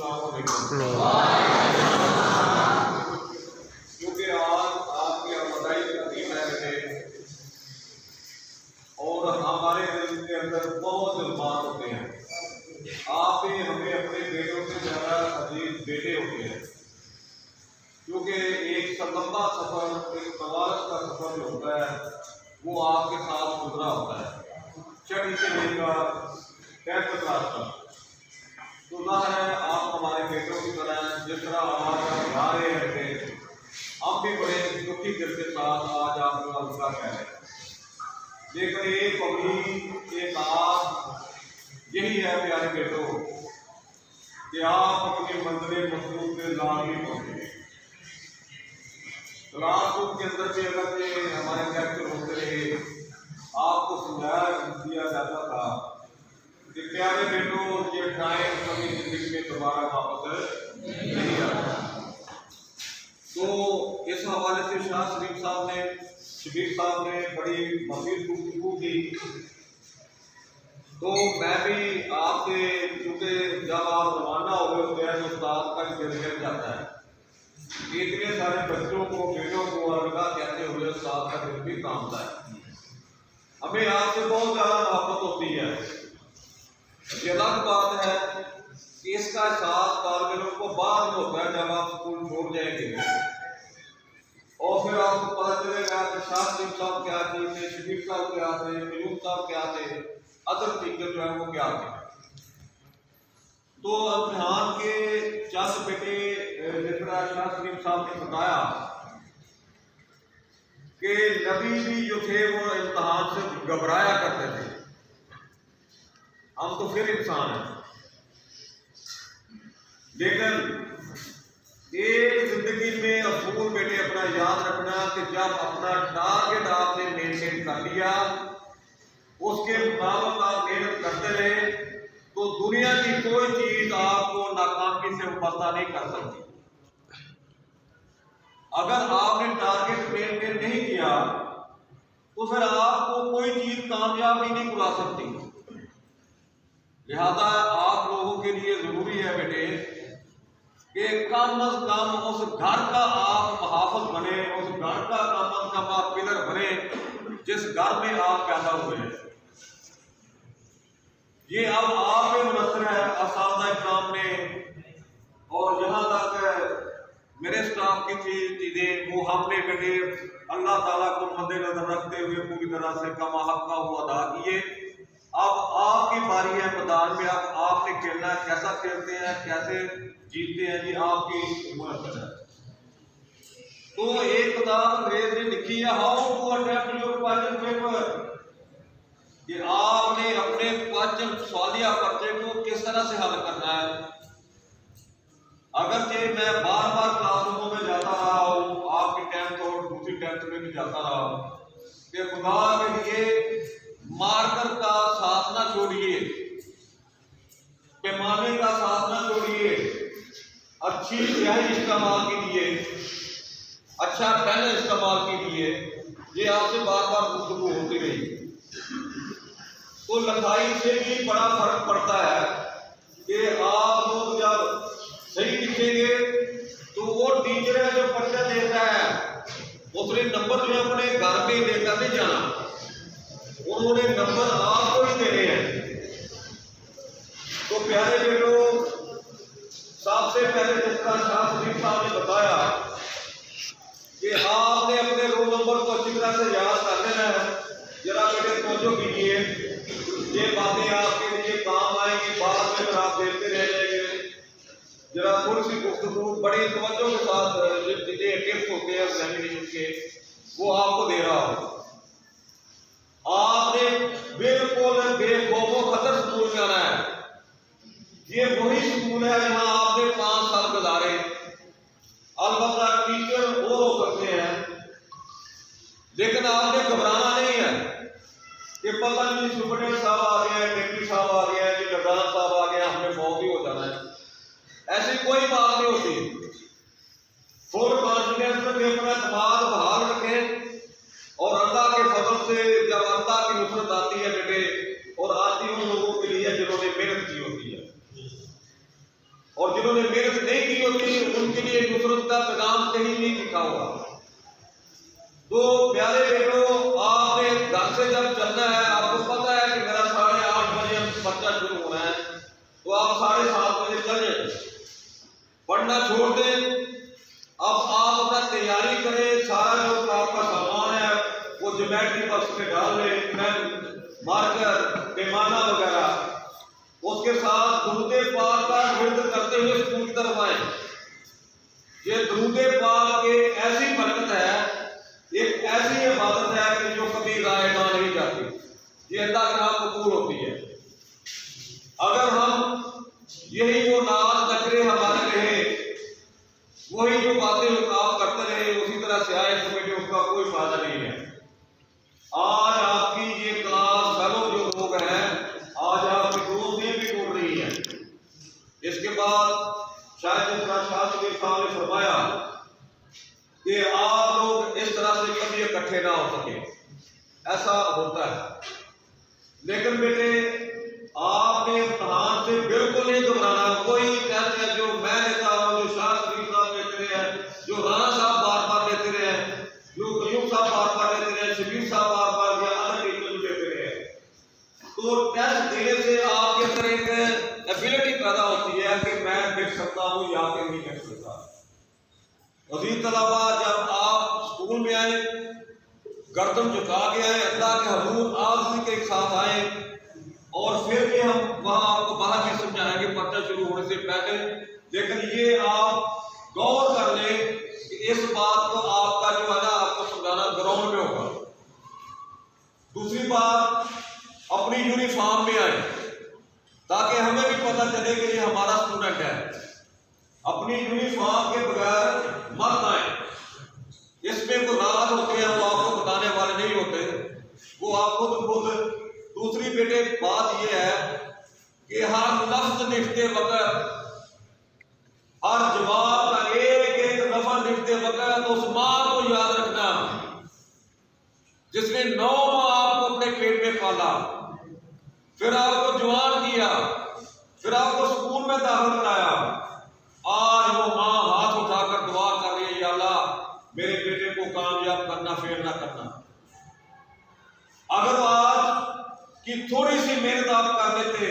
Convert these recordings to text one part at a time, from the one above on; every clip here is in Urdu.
السلام علیکم۔ کیونکہ آج آپ کی آمدائی کا دن ہے اور ہمارے دل کے اندر بہت جذبات ہوتے ہیں۔ آپ ہی ہمیں اپنے بیٹوں سے زیادہ عزیز بیٹے ہوتے ہیں، کیونکہ ایک لمبا سفر، ایک طوالت کا سفر جو ہوتا ہے وہ آپ کے ساتھ گزرا ہوتا ہے، چڑھی سے لے کر ٹینتھ کلاس تک۔ تو ظاہر ہے آپ ہمارے بیٹوں کی طرح ہیں، جس طرح آج آپ جا رہے ہیں ہم بھی بڑے دکھی دل کے ساتھ آج آپ کو الوداع کہہ رہے ہیں۔ لیکن ایک امید، ایک آس یہی ہے پیارے بیٹوں کہ آپ اپنی منزل مقصود پہ لازمی پہنچیں۔ کلاس روم کے اندر بھی اگر یہ ہمارے لیکچر ہوتے رہے، آپ کو سمجھایا دیا جاتا تھا کہ پیارے بیٹوں یہ ٹائم کبھی زندگی میں دوبارہ واپس نہیں آتا۔ تو اس حوالے سے شاہ شبیر صاحب نے بڑی مفید گفتگو کی۔ تو میں بھی آپ سے، کیونکہ جب آپ روانہ ہوئے ہوتے ہیں تو استاد کا دل مل جاتا ہے، اتنے سارے بچوں کو، بیٹوں کو الوداع کہتے ہوئے استاد کا دل بھی کانپتا ہے۔ ہمیں آپ سے بہت زیادہ محبت ہوتی ہے۔ یہ الگ بات ہے کہ اس کا احساس طالب علم کو بعد میں ہوتا ہے جب آپ اسکول چھوڑ جائیں گے، اور پھر آپ کو پتہ چلے گا کہ شاہ شریف صاحب کیا تھے، شبیر صاحب کیا تھے، قیوم صاحب کیا تھے، ادر ٹیچر جو ہے وہ کیا تھے۔ تو امتحان کے چند بیٹے جس طرح شاہ شریف صاحب نے بتایا کہ نبی بھی جو تھے وہ امتحان سے گھبرایا کرتے تھے، ہم تو پھر انسان ہیں۔ لیکن ایک زندگی میں اصول بیٹے اپنا یاد رکھنا کہ جب اپنا ٹارگیٹ آپ نے مینٹین کر لیا، اس کے مطابق آپ محنت کرتے رہے، تو دنیا کی کوئی چیز آپ کو ناکامی سے وابستہ نہیں کر سکتی۔ اگر آپ نے ٹارگیٹ مینٹین نہیں کیا تو پھر آپ کو کوئی چیز کامیاب ہی نہیں کرا سکتی۔ لہذا آپ لوگوں کے لیے ضروری ہے بیٹے کہ کم از کم اس گھر کا آپ محافظ بنے، اس گھر کا کم از کم آپ پلر بنے جس گھر میں آپ پیدا ہوئے ہیں۔ یہ اب آپ پہ منحصر ہے، اساتذہ اکرام نے، اور یہاں تک میرے اسٹاف کی چیزیں وہ ہم نے بیٹے اللہ تعالیٰ کو مد نظر رکھتے ہوئے پوری طرح سے کما حق کا وہ ادا کیے۔ اب آپ کی باری ہے میدان میں، اب آپ نے کھیلنا ہے، کیسا کھیلتے ہیں، کیسے جیتتے ہیں، یہ آپ کی منحصر ہے۔ تو ایک کتاب انگریز نے لکھی ہے، how to attempt your question paper, کہ آپ نے اپنے کوسچن سوالیہ پرچے کو کس طرح سے حل کرنا ہے۔ اگرچہ میں بار بار کلاس روموں میں جاتا رہا ہوں، آپ کی ٹینتھ اور دوسری ٹینتھ میں بھی جاتا رہا ہوں، کہ خدا کے لیے مارکر کا ساتھ نہ چھوڑیے، پیمانے کا ساتھ نہ چھوڑیے، اچھی سیاہی استعمال کیجیے، اچھا پین استعمال کیجیے۔ یہ آپ سے بار بار گفتگو ہوتی رہی۔ تو لکھائی سے بھی بڑا فرق پڑتا ہے کہ آپ لوگ جب صحیح لکھیں گے تو وہ ٹیچر ہے جو پرچہ دیتا ہے، اس نے نمبر جو اپنے گھر میں لے کر نہیں جانا، انہوں نے نمبر آپ کو ہی دینے ہیں۔ تو پیارے بیٹوں، سب سے پہلے جس طرح شاہ شریف صاحب نے بتایا کہ آپ نے اپنے رول نمبر کو اچھی طرح سے یاد کر لینا ہے۔ ذرا بیٹے توجہ کیجیے، یہ باتیں آپ کے لیے کام آئیں گی، بعد میں اگر آپ دیکھتے رہ جائیں گے۔ ذرا تھوڑی سی گفتگو بڑی توجہ کے ساتھ چیزیں ٹپس ہوتے ہیں ایگزامینیشن کے، وہ آپ کو دے رہا ہوں۔ آپ نے بالکل بے خوف و خطر سکول میں آنا ہے۔ یہ وہی سکول ہے جہاں آپ نے 5 سال گزارے۔ البتہ ٹیچر اور ہو سکتے ہیں، لیکن آپ نے گھبرانا نہیں ہے کہ پتہ نہیں سپرڈنٹ صاحب آ گیا ہے، ڈپٹی صاحب آ گیا ہے، لردان صاحب آ گیا، ہم نے فوت ہی ہو جانا ہے۔ ایسی کوئی بات نہیں ہوتی۔ فل کانفیڈنس میں اپنا اعتماد بحال رکھیں، اور اللہ کے فضل سے جب اللہ کی نصرت آتی ہے بیٹے، اور آتی ان لوگوں کے لیے جنہوں نے محنت کی ہوتی ہے، اور اور جنہوں نے محنت نہیں کی ہوتی ان کے لیے نصرت کا پیغام کہیں نہیں لکھا ہوا۔ تو پیارے بیٹوں، آپ نے گھر سے جب چلنا ہے، آپ کو پتا ہے کہ میرا 8:30 بجے بچہ شروع ہونا ہے، تو آپ 7:30 بجے چل جائیں، پڑھنا چھوڑ دیں۔ اب آپ اپنا تیاری کریں، سارا جو آپ کا سامان ہے وہ جیومیٹری باکس میں ڈال لیں، پین، مارکر، پیمانہ وغیرہ، اس کے ساتھ درود پاک کا ورد کرتے ہوئے اسکول کی طرف آئیں۔ یہ درود پاک ایک ایسی برکت ہے، ایک ایسی عبادت ہے کہ جو کبھی ضائع نہیں جاتی، یہ اللہ کے ہاں قبول ہوتی ہے۔ اگر ہم یہی وہ ناز نخرے ہمارے رہے، وہی جو باتیں آپ کرتے رہے، اسی طرح سے آئے تو بیٹے اس کا کوئی فائدہ نہیں ہے۔ آج آپ کی یہ کلاس فیلو جو لوگ ہیں، آج آپ کی دوستیں بھی ٹوٹ رہی ہیں۔ اس کے بعد شاید جس طرح شاہ صاحب نے فرمایا کہ آپ لوگ اس طرح سے کبھی اکٹھے نہ ہو سکے، ایسا ہوتا ہے۔ لیکن بیٹے آپ نے امتحان سے بالکل نہیں گھبرانا۔ کوئی کہتے ہیں جو میں لیتا ہوں، جو شاہ شریف صاحب لیتے رہے ہیں، جو رانا صاحب بار بار لیتے رہے ہیں، جو قیوم صاحب بار بار لیتے رہے ہیں، شبیر صاحب بار بار یا الگ ٹیچر لیتے رہے ہیں، تو ٹیسٹ دینے سے آپ کے اندر ایک ایبلٹی پیدا ہوتی ہے کہ میں لکھ سکتا ہوں یا کہ نہیں لکھ سکتا۔ عزیز طلباء، جب آپ اسکول میں آئیں، گردن جھکا کے آئیں، اللہ کے حضور آرزو کے ساتھ آئیں، اور پھر بھی ہم وہاں آپ کو باہر بھی سمجھائیں گے پڑھنا شروع ہونے سے پہلے۔ لیکن یہ آپ غور کر لیں کہ اس بات کو آپ کا جو ہے نا آپ کو سمجھانا گراؤنڈ میں ہوگا۔ دوسری بات، اپنی یونیفارم میں آئیں تاکہ ہمیں بھی پتہ چلے کہ یہ ہمارا اسٹوڈنٹ ہے۔ اپنی یونیفارم کے بغیر مت آئیں، اس میں کوئی راز ہوتے ہیں، وہ آپ کو بتانے والے نہیں ہوتے، وہ آپ خود۔ دوسری بیٹے بات یہ ہے کہ ہر لفظ لکھتے وقت، ہر جواب کا ایک ایک لفظ لکھتے وقت اس ماں کو یاد رکھنا جس نے 9 ماہ آپ کو اپنے پیٹ میں پالا، پھر آپ کو جوان کیا، پھر آپ کو اسکول میں داخل کرایا۔ آج وہ ماں ہاتھ اٹھا کر دعا کر رہی ہے، یا اللہ میرے بیٹے کو کامیاب کرنا، فیل نہ کرنا۔ اگر آج کی تھوڑی سی محنت آپ کر لیتے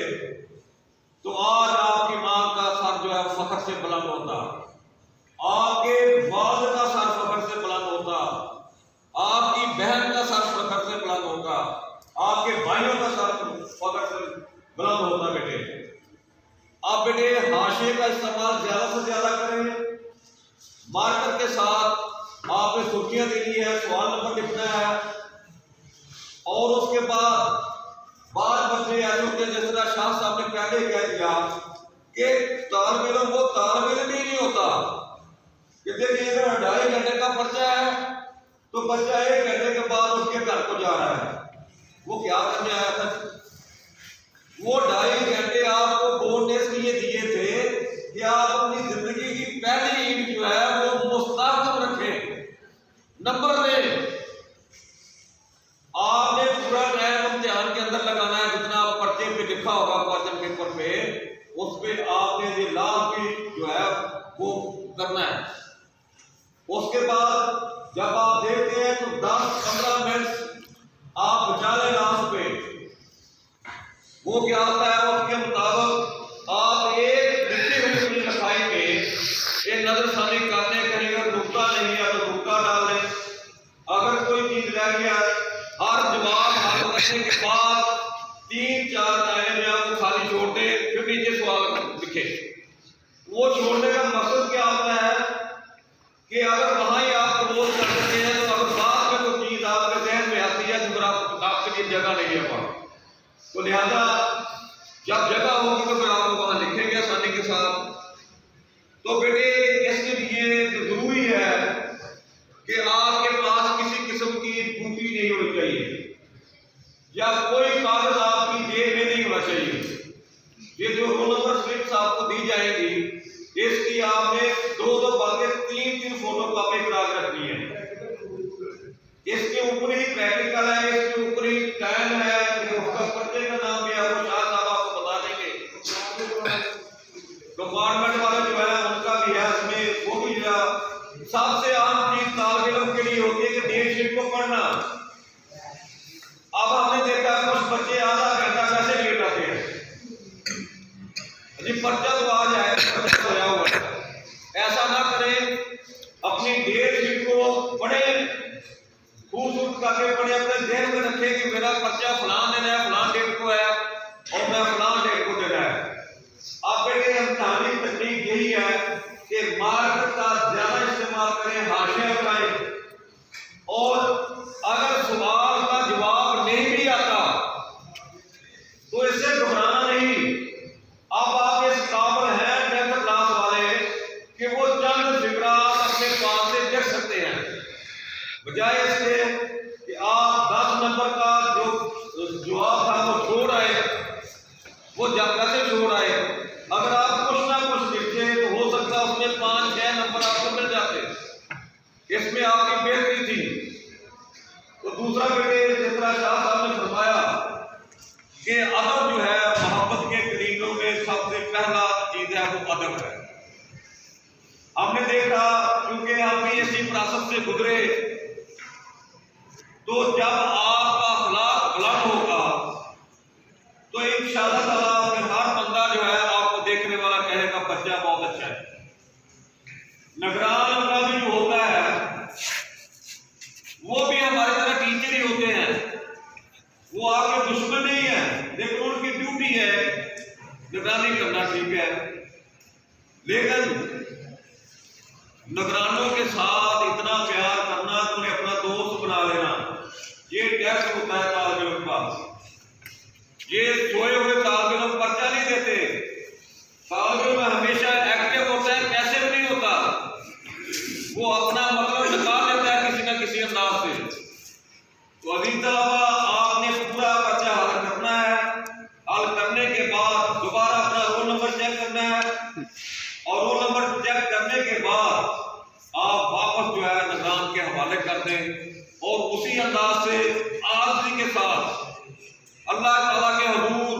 تو آج آپ کی ماں کا سر جو ہے فخر سے بلند ہوتا، آپ کے والد کا سر فخر سے بلند ہوتا، آپ کی بہن کا سر فخر سے بلند ہوگا، آپ کے بھائیوں کا سر فخر سے بلند ہوتا۔ بیٹے آپ بیٹے حاشیے کا استعمال زیادہ سے زیادہ کریں، مارکر کے ساتھ آپ نے سرخیاں دینی ہے، سوال نمبر لکھنا ہے، اور اس کے بعد بعض بچے ایسے ہوتے ہیں جس طرح شاہ صاحب نے پہلے کہہ دیا کہ طالب علم وہ طالب علم ہی نہیں ہوتا کہ دیکھیے اگر 2.5 گھنٹے کا پرچہ ہے تو بچہ 1 گھنٹے کے بعد اس کے گھر کو جا رہا ہے۔ وہ کیا کرنے آیا تھا؟ وہ 2.5 گھنٹے آپ کو بولنے کے لیے دیے تھے کہ آپ اپنی زندگی کی پہلی عید جو ہے وہ مستحکم رکھیں، نمبر لیں۔ آپ نے پورا ٹائم امتحان کے اندر لگانا ہے، جتنا پرچے پہ لکھا ہوگا کوسچن پیپر پہ، اس پہ آپ نے یہ لاسٹ کی جو ہے وہ کرنا ہے۔ اس کے بعد جب آپ دیکھتے ہیں تو 10-15 منٹ آپ بچا لیں لاسٹ پہ، وہ کیا ہوتا ہے اس کے مطابق آپ ایک لکھی ہوئی اپنی لکھائی پہ ایک نظر ثانی کر لیں، کہیں اگر نقطہ نہیں ہے تو نقطہ ڈال لیں، اگر کوئی چیز رہ گیا ہر جواب حل کرنے کے بعد 3-4 لائنیں میں آپ کو خالی چھوڑ دیں، پھر نیچے سوال لکھے۔ وہ چھوڑنے کا مقصد کیا ہوتا ہے کہ اگر وہاں ہی آپ کلوز کر سکتے ہیں تو اگر بعد میں کوئی چیز آپ کے ذہن میں آتی ہے تو پھر آپ کے لیے جگہ نہیں ہے وہاں، تو لہذا جب جگہ ہوگی تو پھر آپ وہاں لکھیں گے آسانی کے ساتھ۔ تو بیٹے اس کے لیے ضروری ہے کہ آپ کے پاس کسی قسم کی بوٹی نہیں ہونی چاہیے یا کوئی کاغذ آپ کی جیب میں نہیں ہونا چاہیے۔ یہ جو رول نمبر سلپس آپ کو دی جائیں گی، اس کی آپ نے 2 بلکہ 3 فوٹو کاپی کرا کے رکھنی ہے۔ اس کے اوپر ہی پریکٹیکل ہے، اس کے اوپر ہی ٹائم ہے، اس کا پرچے کا نام بھی ہے، وہ شاہ صاحب آپ کو بتا دیں گے۔ کمپارٹمنٹ والے سب سے عام چیز طالب علم کے لیے ہوتی ہے کہ ڈیٹ شیٹ کو پڑھنا۔ اب ہم نے دیکھا کچھ بچے آدھا گھنٹہ کیسے لیٹ آتے ہیں، جی پرچہ تو آ جائے، پرچہ تو آیا ہوا ہے۔ ایسا نہ کریں، اپنی ڈیٹ شیٹ کو پڑھیں، خوبصورت کر کے پڑھیں، اپنے ذہن میں رکھیں کہ میرا پرچہ فلاں دن ہے، فلاں ڈیٹ کو ہے اور میں فلاں ڈیٹ کو دینا ہے۔ اب بیٹے امتحانی تکنیک یہی ہے کہ مارکر کا زیادہ استعمال کریں، حاشیہ بنائیں، اور اگر سوال کا جواب نہیں بھی آتا تو اس سے گھبرانا نہیں۔ اب آپ اس قابل ہیں 10th کلاس والے کہ وہ چند فقرات اپنے پاس سے لکھ سکتے ہیں، بجائے اس کے کہ آپ 10 نمبر کا جو جواب تھا وہ چھوڑ آئے، وہ کیسے چھوڑ آئے؟ اگر آپ کچھ نہ کچھ لکھتے تو ہو سکتا اس میں 5-6 نمبر آپ کو مل جاتے، اس میں آپ کی بہتری تھی۔ تو دوسرا بیٹے جس طرح شاہ صاحب نے فرمایا کہ ادب جو ہے محبت کے قرینوں میں سب سے پہلا چیز ہے وہ ادب ہے۔ ہم نے دیکھا کیونکہ ہم بھی اسی فراست سے گزرے، تو جب آپ کا اخلاق بلند ہوگا تو انشاءاللہ تعالیٰ پھر ہر بندہ جو ہے آپ کو دیکھنے والا کہے گا بچہ بہت اچھا ہے۔ نگران کا بھی جو ہوتا ہے وہ بھی ہماری طرح ٹیچر ہی ہوتے ہیں، وہ آپ کے دشمن نہیں ہیں، لیکن ان کی ڈیوٹی ہے نگرانی کرنا، ٹھیک ہے، لیکن نگرانوں کے ساتھ اتنا پیار کرنا کہ انہیں اپنا دوست بنا لینا، یہ ٹیسٹ ہوتا ہے طالب علم کا۔ یہ سوئے ہوئے طالب علم پرچہ نہیں دیتے، طالب علم ہمیشہ ایکٹیو ہوتا ہے، پیسے بھی نہیں ہوتا، وہ اپنا مطلب نکال لیتا ہے کسی نہ کسی انداز سے۔ تو عزیز طلبہ، آپ نے پورا پرچہ حل کرنا ہے، حل کرنے کے بعد دوبارہ اپنا رول نمبر چیک کرنا ہے، اور رول نمبر چیک کرنے کے بعد آپ واپس جو ہے نظام کے حوالے کر دیں، اور اسی انداز سے عاجزی کے ساتھ اللہ تعالیٰ کے حضور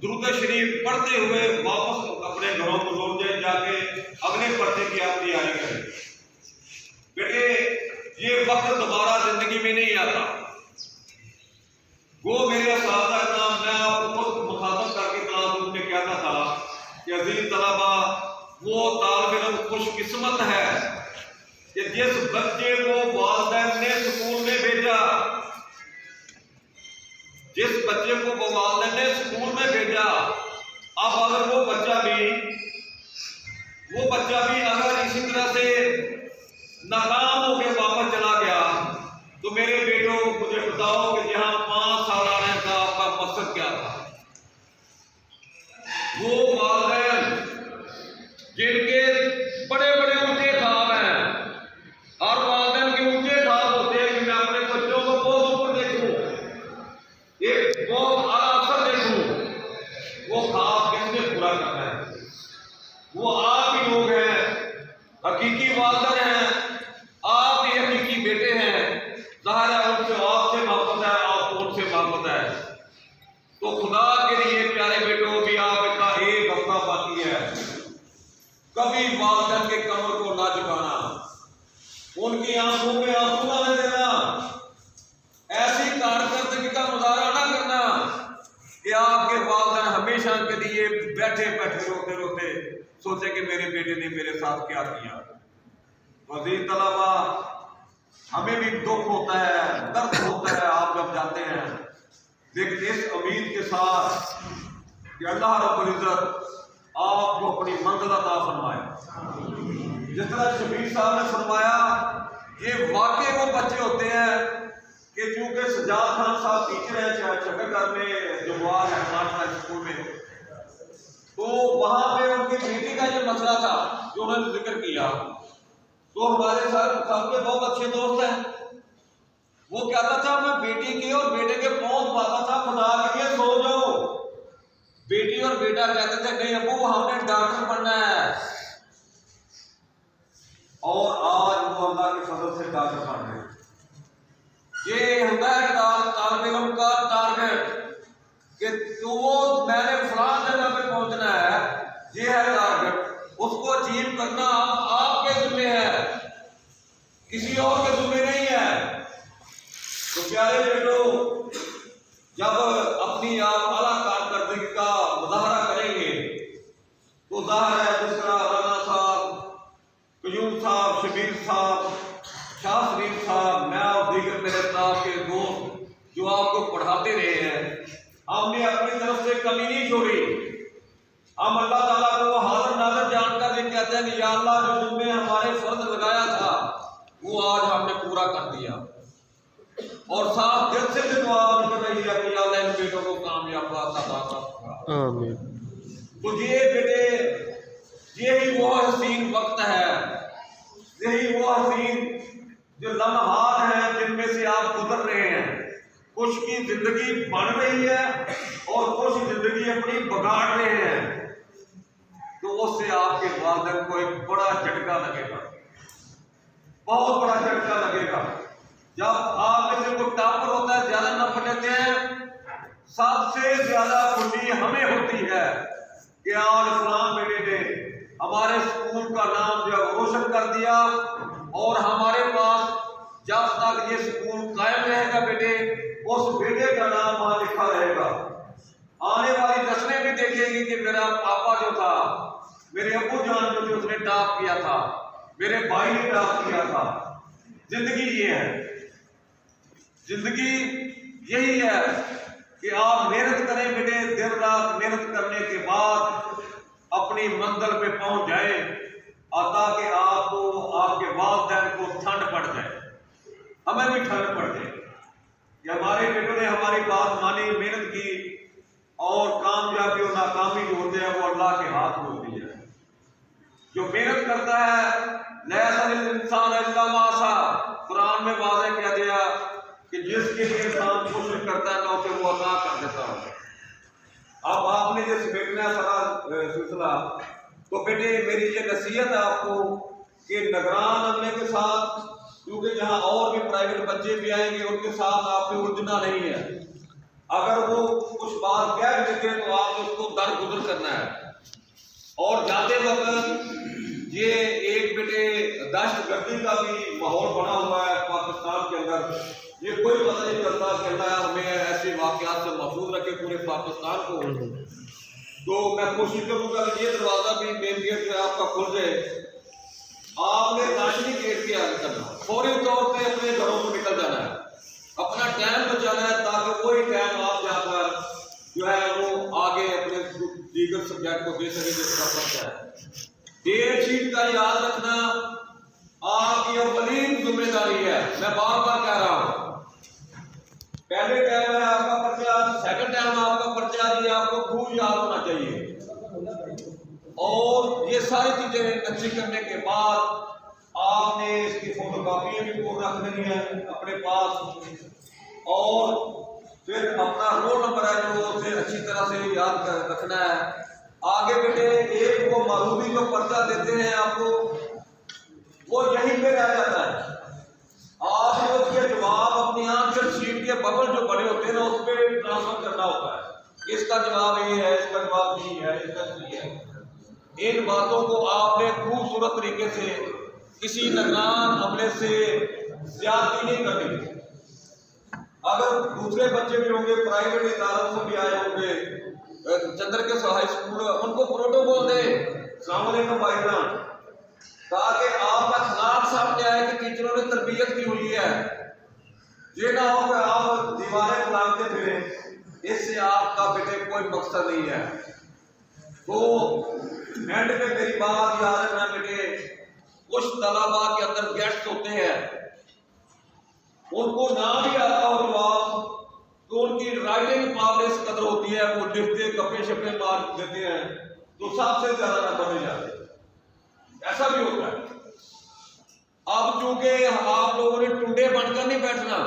درود شریف پڑھتے ہوئے واپس اپنے گھروں کو لوٹ جائیں، جا کے اگلے پرچے کی آپ تیاری کریں۔ بیٹے یہ وقت دوبارہ زندگی میں نہیں آتا۔ وہ میرے اساتذہ کرام، میں آپ کو خود مخاطب کر کے کلاس روم میں کہتا تھا کہ عزیز طلبہ، وہ طالب علم خوش قسمت ہے کہ جس بچے کو والدین نے اسکول میں بھیجا، جس بچے کو والدین نے اسکول میں بھیجا، اب اگر وہ بچہ بھی اگر اسی طرح سے ناکام ہو کے واپس چلا گیا تو میرے بیٹوں مجھے بتاؤ کہ یہاں 5 سال آنے کا آپ کا مقصد کیا تھا؟ وہ والدین جن کے بڑے بڑے اونچے خواب ہیں، ہر والدین کے اونچے خواب ہوتے ہیں کہ میں اپنے بچوں کو بہت اوپر دیکھوں، ایک بہت اعلیٰ افسر دیکھوں، وہ خواب کس نے پورا کرنا ہے؟ وہ آپ ہی لوگ ہیں، حقیقی والدین ہیں، آپ ہی حقیقی بیٹے ہیں۔ ظاہر ہے ان سے آپ سے محبت ہے، آپ کو ان سے محبت ہے، تو خدا کے لیے پیارے بیٹوں بھی آپ کا ایک ہفتہ باقی ہے، کبھی والدین کے کمر کو نہ جھکانا، ان کی آنکھوں میں آنسو نہ دینا، ایسی کارکردگی کا مظاہرہ نہ کرنا کہ آپ کے والدین ہمیشہ کے لیے بیٹھے بیٹھے روتے روتے سوچے کہ میرے بیٹے نے میرے ساتھ کیا کیا۔ عزیز طلبہ، ہمیں بھی دکھ ہوتا ہے، درد ہوتا ہے آپ جب جاتے ہیں، لیکن اس امید کے ساتھ کہ اللہ رب العزت آپ کو اپنی منزل عطا فرمائے۔ جس طرح شبیر صاحب نے فرمایا، یہ واقعی وہ بچے ہوتے ہیں کہ چونکہ سجاد خان صاحب ٹیچر ہیں چھکر گھر میں جوار ہے ماشاء اسکول میں، تو وہاں پہ ان کی بیٹی کا یہ مسئلہ تھا جو انہوں نے ذکر کیا، تو ہمارے ساتھ سب کے بہت اچھے دوست ہیں، وہ کہتا تھا میں بیٹی کے اور بیٹے کے پاؤں دباتا تھا، خدا کے لیے سو جاؤ۔ بیٹی اور بیٹا کہتے تھے نہیں ابو ہم نے ڈاکٹر بننا ہے، اور آج وہ اللہ کے فضل سے ڈاکٹر بن رہے ہیں۔ یہ ہوتا ہے طالب علم کا ٹارگیٹ کہ وہ میں نے فلاں جگہ پہ پہنچنا ہے، یہ ہے ٹارگیٹ، اس کو اچیو کرنا آپ کے ذمہ ہے۔ کسی اور کے ذمہ نہیں ہے۔ تو پیارے بیٹوں، جب اپنی آپ اعلیٰ کارکردگی کا مظاہرہ کریں گے تو ظاہر ہے جس طرح رانا صاحب، قیوم صاحب، شبیر صاحب، شاہ شریف صاحب، میں اور دیگر میرے صاحب کے دوست جو آپ کو پڑھاتے رہے ہیں، ہم نے اپنی طرف سے کمی نہیں چھوڑی۔ ہم اللہ تعالیٰ کو حاضر ناظر جان کر یہ کہتے ہیں کہ یا اللہ، جو تم نے ہمارے فرض لگایا تھا وہ آج ہم نے پورا کر دیا، اور صاحب دل سے بھی دعا کر رہی ہے کہ یا اللہ ان بیٹوں کو کامیاب عطا کر۔ آمین۔ تو یہ بیٹے، یہی وہ حسین وقت ہے، یہی وہ حسین جو لمحات ہیں جن میں سے آپ گزر رہے ہیں۔ کچھ کی زندگی بن رہی ہے اور کچھ زندگی اپنی بگاڑ رہے ہیں، تو اس سے آپ کے والدین کو ایک بڑا جھٹکا لگے گا، بہت بڑا جھٹکا لگے گا۔ جب آپ میں سے کوئی ٹاپر ہوتا ہے، زیادہ نمبر لیتے ہیں، سب سے زیادہ خوشی ہمیں ہوتی ہے کہ آج فلاں بیٹے نے ہمارے اسکول کا نام جو روشن کر دیا، اور ہمارے پاس جب تک یہ اسکول قائم رہے گا بیٹے، اس بیٹے کا نام وہاں لکھا رہے گا۔ آنے والی نسلیں بھی دیکھیں گی کہ میرا پاپا جو تھا، میرے ابو جان جو تھے، اس نے ٹاپ کیا تھا، میرے بھائی نے ٹاپ کیا تھا۔ زندگی یہ ہے، زندگی یہی ہے کہ آپ محنت کریں بیٹے، دن رات محنت کرنے کے بعد اپنی منزل پہ پہنچ جائیں، اور تاکہ آپ کو، آپ کے والدین کو ٹھنڈ پڑ جائے، ہمیں بھی ٹھنڈ پڑ جائے کہ ہمارے بیٹوں نے ہماری بات مانی، محنت کی، اور کامیابی اور ناکامی جو ہوتے ہیں وہ اللہ کے ہاتھ میں ہوتی ہے۔ جو محنت کرتا ہے، لیس للانسان الا ما سعى، قرآن میں واضح کہہ دیا کہ جس کے لیے انسان کوشش کرتا ہے میں اسے وہ عطا کر دیتا ہوں۔ اب آپ نے یہ سمیٹنا ہے سارا سلسلہ، تو بیٹے میری یہ نصیحت ہے آپ کو کہ نگران عملے کے ساتھ، کیونکہ جہاں اور بھی پرائیویٹ بچے بھی آئیں گے، ان کے ساتھ آپ کو الجھنا نہیں ہے۔ اگر وہ کچھ بات کہہ دیتے تو آپ اس کو درگزر کرنا ہے۔ اور جاتے وقت یہ ایک بیٹے دہشت گردی کا بھی ماحول بنا ہوا ہے پاکستان کے اندر، یہ کوئی پتہ نہیں چلتا کہ اللہ ہمیں ایسے واقعات سے محفوظ رکھے پورے پاکستان کو۔ تو میں کوشش کروں گا کہ یہ دروازہ بھی مین گیٹ پہ آپ کا کھل جائے۔ آپ نے ناشنی گیٹ کے آگے کرنا، فوری طور پہ اپنے گھروں کو نکل جانا ہے، اپنا ٹائم بچانا ہے، تاکہ وہی ٹائم آپ جا کر جو ہے وہ آگے اپنے دیگر سبجیکٹ کو دے سکے جس کا پڑتا ہے۔ ڈیٹ شیٹ کا یاد رکھنا آپ کی اولین ذمہ داری ہے۔ میں بار بار کہہ رہا ہوں، پہلے ٹائم ہے آپ کا پرچہ، سیکنڈ ٹائم آپ کا پرچہ، یہ آپ کو خوب یاد ہونا چاہیے۔ اور یہ ساری چیزیں اچھی کرنے کے بعد آپ نے اس کی فوٹو کاپیاں بھی کو رکھ دینی ہے اپنے پاس، اور پھر اپنا رول نمبر ہے جو اسے اچھی طرح سے یاد رکھنا ہے۔ آگے بیٹے ایک وہ معروضی جو پرچہ دیتے ہیں آپ کو، وہ یہیں پہ رہ جاتا ہے۔ آپ نے اس کے جواب اپنی آنسر شیٹ کے ببل جو بڑے ہوتے ہیں نا، اس پہ ٹرانسفر کرنا ہوتا ہے، اس کا جواب یہ ہے، اس کا جواب نہیں ہے، اس کا نہیں ہے۔ ان باتوں کو آپ نے خوبصورت طریقے سے کسی نگران عملے سے زیادتی نہیں کرنی۔ اگر دوسرے بچے بھی ہوں گے، پرائیویٹ اداروں سے بھی آئے ہوں گے، چندر کے ہائی اسکول، ان کو پروٹوکول دیں، السلام علیکم بھائی جان، تاکہ آپ کا اخلاق سامنے آئے کہ ٹیچروں نے تربیت کی ہوئی ہے۔ یہ نہ ہو کہ آپ دیواریں بناتے پھریں، اس سے آپ کا بیٹے کوئی مقصد نہیں ہے۔ تو اینڈ پہ میری بات یاد رکھنا بیٹے، کچھ طلباء کے اندر گیسٹ ہوتے ہیں، ان کو نہ بھی آتا ہو جواب تو ان کی رائٹنگ پاور اس قدر ہوتی ہے، وہ لکھتے گپے شپے مار دیتے ہیں تو سب سے زیادہ نمبر مل جاتے ہیں، ایسا بھی ہوتا ہے۔ اب چونکہ آپ لوگوں نے ٹنڈے بن کر نہیں بیٹھنا،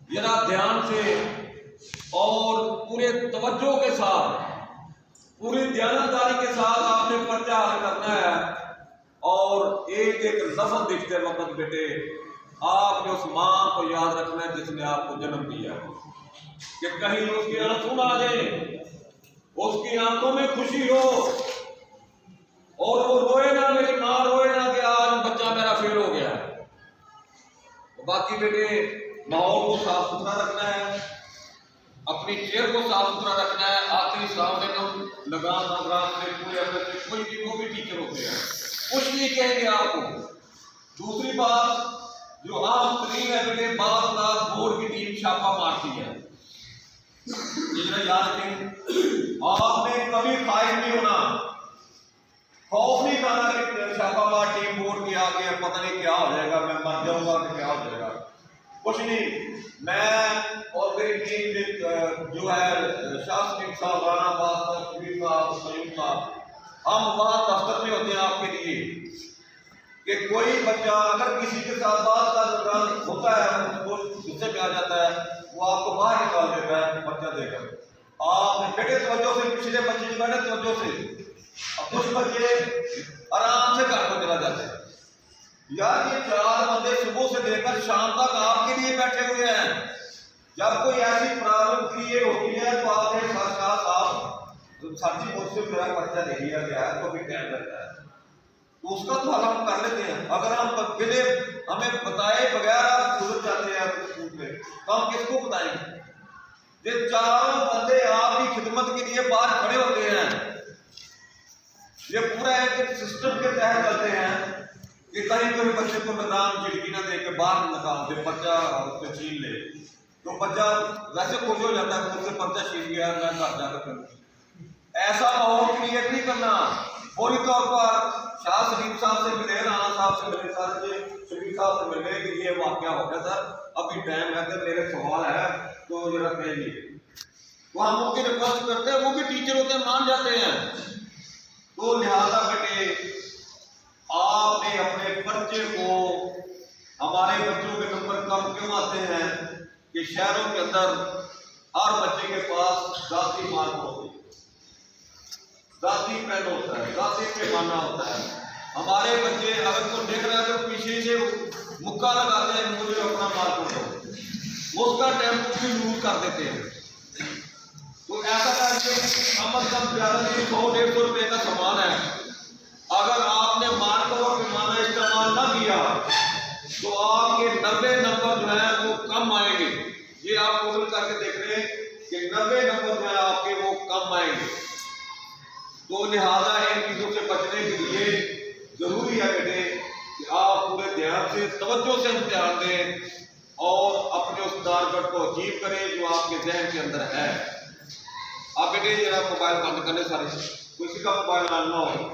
ذرا دھیان سے اور پورے توجہ کے ساتھ، پوری دیانتداری کے ساتھ آپ نے پرچہ حل کرنا ہے، اور ایک ایک لفظ لکھتے وقت بیٹے آپ نے اس ماں کو یاد رکھنا ہے جس نے آپ کو جنم دیا، کہ کہیں اس کے آنسو آ جائیں، اس کی آنکھوں میں خوشی ہو، اور وہ روئے نہ، میری ماں روئے نہ کہ آج بچہ میرا فیل ہو گیا۔ باقی بیٹے ماحول کو صاف ستھرا رکھنا ہے، اپنی چیئر کو صاف ستھرا رکھنا ہے۔ آخری السلام علیکم لگام نظرات سے پورے اپنے کوئی بھی وہ بھی ٹیچر ہوتے ہیں کچھ نہیں کہیں گے آپ کو۔ دوسری بات جو عام ترین ہے بیٹے، بعض اوقات بورڈ کی ٹیم چھاپا مارتی ہے، یہ یاد رکھیں۔ آپ نے کبھی خواہش نہیں ہونا، خوف نہیں کھانا کہ چھاپا مار ٹیم بورڈ کی آ کے پتہ نہیں کیا ہو جائے گا، میں مر جاؤں گا کہ کیا ہو جائے گا، کچھ نہیں۔ میں اور میری ٹیم جو ہے شاہ سلیم صاحب، رانا آباد صاحب، شبیر صاحب، سیوم صاحب، ہم وہاں دفتر میں ہوتے ہیں آپ کے لیے کہ کوئی بچہ اگر کسی کے ساتھ بات کا دوران ہوتا ہے، وہ غصے میں آ جاتا ہے، وہ آپ کو باہر نکال دیتا ہے بچہ دے کر۔ آپ بیٹے توجہ سے، پچھلے بچے جو بیٹھے توجہ سے، اب کچھ بچے آرام سے گھر کو چلا جاتے ہیں۔ یار یہ 4 بندے صبح سے لے کر شام تک آپ کے لیے بیٹھے ہوئے ہیں، جب کوئی ایسی پرابلم کریٹ ہوتی ہے تو آپ نے شاہ صاحب سر جی مجھ سے میرا پرچہ لے لیا گیا ہے تو بھی ٹائم لگتا ہے، تو اس کا تو حل ہم کر لیتے ہیں۔ اگر ہم بلے ہمیں بتائے بغیر آپ گزر جاتے ہیں اسکول میں تو ہم کس کو بتائیں گے؟ یہ 4 بندے آپ کی خدمت کے لیے باہر کھڑے ہوتے ہیں، یہ پورا ایک سسٹم کے تحت چلتے ہیں کہ کہیں کوئی بچے کو نظام جھڑکی نہ دے کے باہر نکال دے، بچہ اس سے چھین لے، تو بچہ ویسے خوش ہو جاتا ہے کہ مجھ سے پرچہ چھین گیا، میں گھر جا کر کروں۔ ایسا ماحول کریٹ نہیں کرنا۔ فوری طور پر شاہ سلیم صاحب سے ملے، رانا صاحب سے ملے، سر شبیر صاحب سے ملے کہ یہ واقعہ ہو گیا سر، ابھی ٹائم ہے کہ میرے سوال ہے تو ذرا کہیے، تو ہم ان کی ریکویسٹ کرتے ہیں، وہ بھی ٹیچر ہوتے ہیں، مان جاتے ہیں۔ تو لہذا بیٹے آپ نے اپنے بچے کو، ہمارے بچوں کے نمبر کم کیوں آتے ہیں کہ شہروں کے اندر ہر بچے کے پاس ذاتی مارک ہوتی ہے، ذاتی پین ہوتا ہے، ذاتی پیمانہ ہوتا ہے۔ ہمارے بچے اگر کوئی دیکھ رہا ہے تو پیچھے سے مکہ لگاتے ہیں، مجھے اپنا مارک ہو، وہ اس کا ٹیمپو بھی یوز کر دیتے ہیں۔ تو ایسا کر کے کم از کم زیادہ نہیں 100-150 روپے کا سامان ہے، اگر آپ نے مارکر اور پیمانہ استعمال نہ کیا تو آپ کے 90 نمبر جو ہیں وہ کم آئیں گے۔ یہ آپ کوشش کر کے دیکھ رہے ہیں کہ 90 نمبر جو ہیں آپ کے وہ کم آئیں گے۔ تو لہذا ان چیزوں سے بچنے کے لیے ضروری ہے بیٹے کہ آپ پورے دھیان سے، توجہ سے امتحان دیں اور اپنے اس ٹارگٹ کو اچیو کریں جو آپ کے ذہن کے اندر ہے۔ آپ بیٹے ذرا موبائل بند کرنے سارے، کسی کا موبائل آن نہ ہو۔